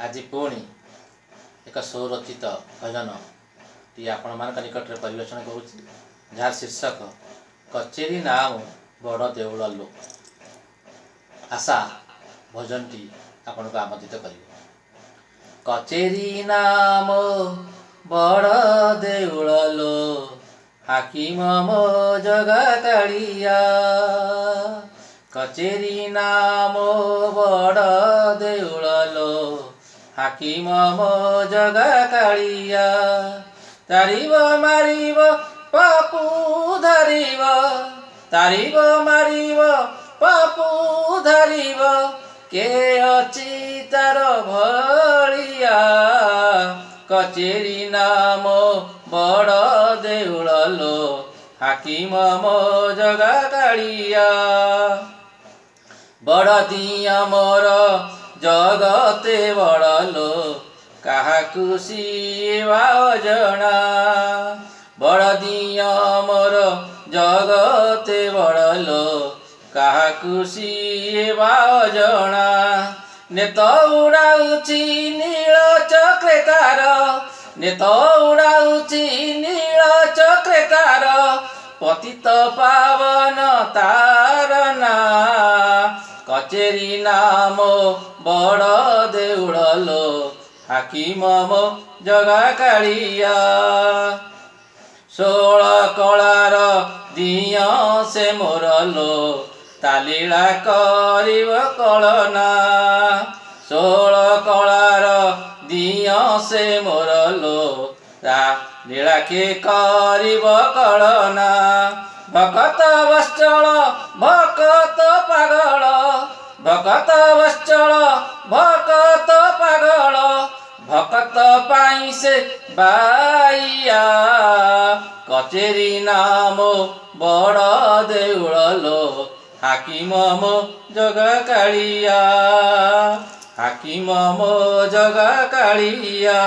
आज पुणी एक स्वरचित भजन टी आपण मान निकट में परिवेशन करुच्ची जार शीर्षक कचेरी नाम बड़ देउल लो। आशा भजन टी आपण को आमंत्रित कर। कचेरी नाम बड़ देउल लो हाकिम मो जगा कालिया। कचेरी नाम बड़ देउल लो हाकिम मो जगा कालिया। तारिब मारिब पापू धरिब तारिब मारिब पापू धरिब के अछि तार भलिया। कचेरी नाम बड़ देउल लो हाकिम मो जगा कालिया। बड़ दिया मोर जगते बड़ लो काहाकु सीवा जना। बड़ दिया मोर जगते बड़ लो काहाकु सीवा जना। नेत उड़ाउची नील चक्रे तार नेत उड़ाउची नील चक्रे तार पतित पावन तारना। कचेरी नाम बड़ देउल लो हाकिम मो जगा कालिया। 16 कलार दिया से मोर लो तालीला करिब कलना। 16 कलार दिया से मोर लो तालीला के करिब कलना। भकत वत्सल भकत पागल भकत वत्सल भकत पागल भकत पाई से बाइया। कचेरी नाम बड़ देउल लो हाकिम मो जगा कालिया हाकिम मो जगा कालिया।